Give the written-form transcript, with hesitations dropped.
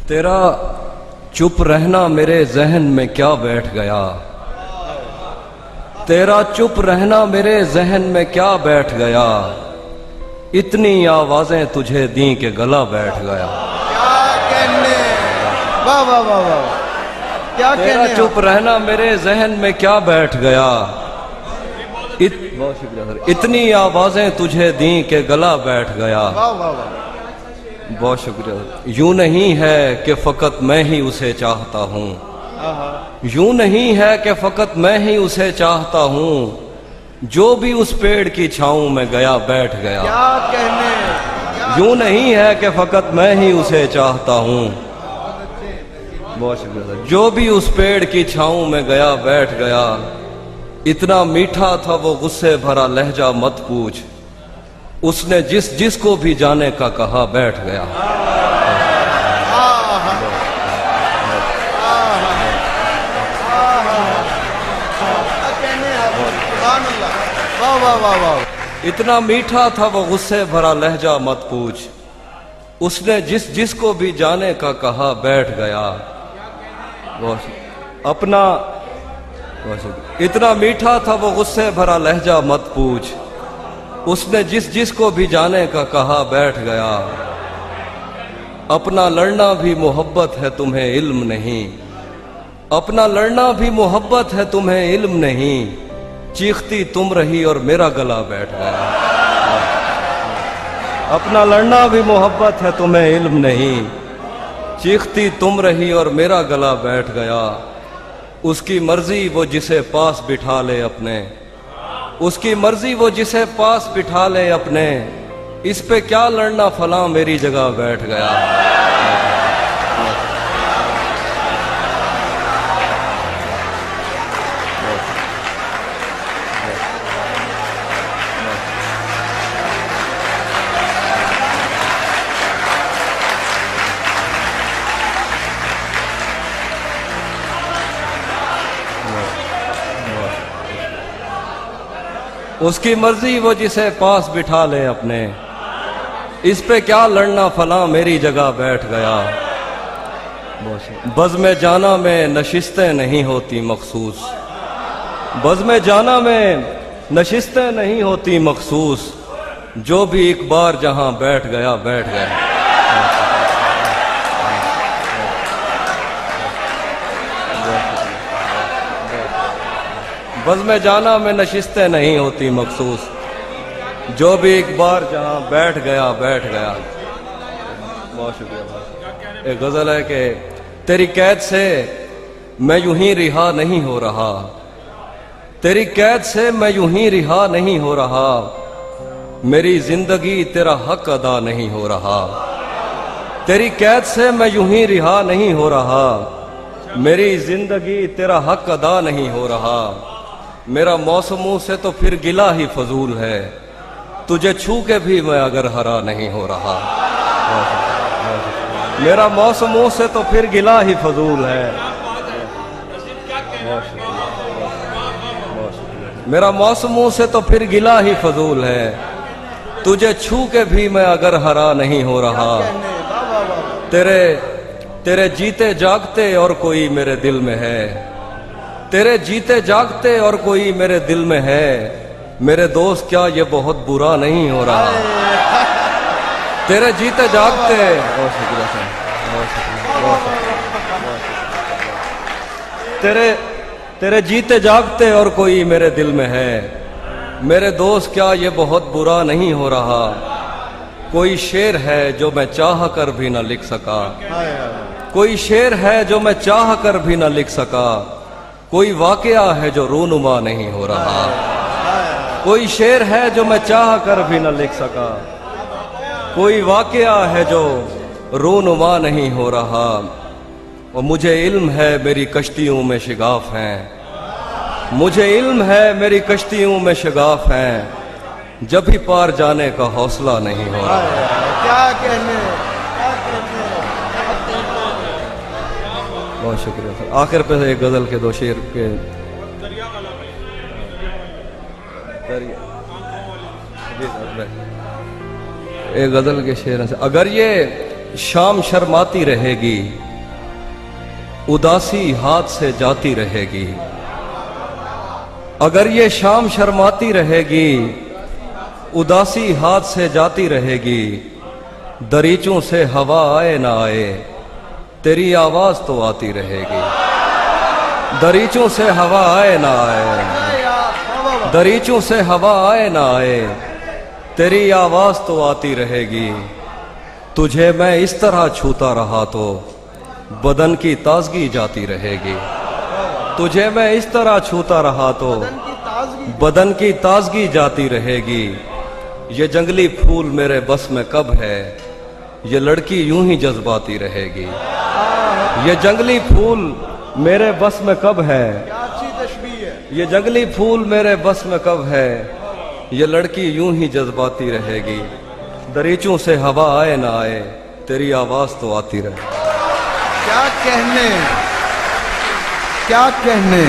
तेरा चुप रहना मेरे जहन में क्या बैठ गया, तेरा चुप रहना मेरे जहन में क्या बैठ गया, इतनी आवाजें तुझे दी के गला बैठ गया। क्या कहने, वाह वाह वाह वाह, क्या कहने। तेरा चुप रहना मेरे जहन में क्या बैठ गया, बहुत शुक्रिया सर, इतनी आवाजें तुझे दी के गला बैठ गया। वाह वाह वाह, बहुत शुक्रिया। यूं नहीं है कि फकत मैं ही उसे चाहता हूँ, यूं नहीं है कि फकत मैं ही उसे चाहता हूँ, जो भी उस पेड़ की छाऊं में गया बैठ गया। क्या कहने। यूं नहीं है कि फकत मैं ही उसे चाहता हूँ, बहुत शुक्रिया। जो भी उस पेड़ की छाऊं में गया बैठ गया, इतना मीठा था वो गुस्से भरा लहजा मत पूछ, उसने जिस जिसको भी जाने का कहा बैठ गया। वाह वाह वाह वाह, इतना मीठा था वो गुस्से भरा लहजा मत पूछ, उसने जिस जिसको भी जाने का कहा बैठ गया। अपना इतना मीठा था वो गुस्से भरा लहजा मत पूछ, उसने जिस जिसको भी जाने का कहा बैठ गया। अपना लड़ना भी मोहब्बत है तुम्हें इल्म नहीं, अपना लड़ना भी मोहब्बत है तुम्हें इल्म नहीं, चीखती तुम रही और मेरा गला बैठ गया। अपना लड़ना भी मोहब्बत है तुम्हें इल्म नहीं, चीखती तुम रही और मेरा गला बैठ गया। उसकी मर्जी वो जिसे पास बिठा ले अपने, उसकी मर्जी वो जिसे पास बिठा ले अपने, इस पे क्या लड़ना फलां मेरी जगह बैठ गया। उसकी मर्जी वो जिसे पास बिठा ले अपने, इस पे क्या लड़ना फलां मेरी जगह बैठ गया। बज़्म जाना में नशिस्तें नहीं होती मखसूस, बज़्म जाना में नशिस्तें नहीं होती मखसूस, जो भी एक बार जहां बैठ गया बैठ गया। बज़्म जाना में नशिस्तें नहीं होती मखसूस, जो भी एक बार जहां बैठ गया बैठ गया। बहुत शुक्रिया। एक गजल है कि तेरी कैद से मैं यूं ही रिहा नहीं हो रहा, तेरी कैद से मैं यूं ही रिहा नहीं हो रहा, मेरी जिंदगी तेरा हक अदा नहीं हो रहा। तेरी कैद से मैं यूं ही रिहा नहीं हो रहा, मेरी जिंदगी तेरा हक अदा नहीं हो रहा। मेरा मौसमों से तो फिर गिला ही फजूल है, तुझे छू के भी मैं अगर हरा नहीं हो रहा। मेरा मौसमों से तो फिर गिला ही फजूल है, मेरा मौसमों से तो फिर गिला ही फजूल है, तुझे छू के भी मैं अगर हरा नहीं हो रहा। तेरे तेरे जीते जागते और कोई मेरे दिल में है, तेरे जीते जागते और कोई मेरे दिल में है, मेरे दोस्त क्या ये बहुत बुरा नहीं हो रहा। तेरे जीते जागते, बहुत शुक्रिया सर, बहुत शुक्रिया। तेरे जीते जागते और कोई मेरे दिल में है, मेरे दोस्त क्या ये बहुत बुरा नहीं हो रहा। कोई शेर है जो मैं चाह कर भी न लिख सका, कोई शेर है जो मैं चाह कर भी न लिख सका, कोई वाकया है जो रूनुमा नहीं हो रहा। कोई शेर है जो मैं चाह कर भी न लिख सका, कोई वाकया है जो रूनुमा नहीं हो रहा। और मुझे इल्म है मेरी कश्तियों में शिगाफ हैं, मुझे इल्म है मेरी कश्तियों में शिगाफ हैं, जब भी पार जाने का हौसला नहीं हो रहा। क्या कहने। बहुत शुक्रिया सर। आखिर पे एक गजल के दो शेर के एक गजल के शेर से, अगर ये शाम शर्माती रहेगी, उदासी हाथ से जाती रहेगी। अगर ये शाम शर्माती रहेगी, उदासी हाथ से जाती रहेगी, दरीचों से हवा आए ना आए, तेरी आवाज तो आती रहेगी। दरीचों से हवा आए ना आए, दरीचों से हवा आए ना आए, तेरी आवाज तो आती रहेगी। तुझे मैं इस तरह छूता रहा तो बदन की ताजगी जाती रहेगी। तुझे मैं इस तरह छूता रहा तो बदन की ताजगी जाती रहेगी। ये जंगली फूल मेरे बस में कब है, ये लड़की यूं ही जज्बाती रहेगी। ये जंगली फूल मेरे बस में कब है, क्या अच्छी तशबीह है। ये जंगली फूल मेरे बस में कब है, ये लड़की यूं ही जज्बाती रहेगी। दरीचों से हवा आए ना आए, तेरी आवाज तो आती रहे। क्या कहने, क्या कहने।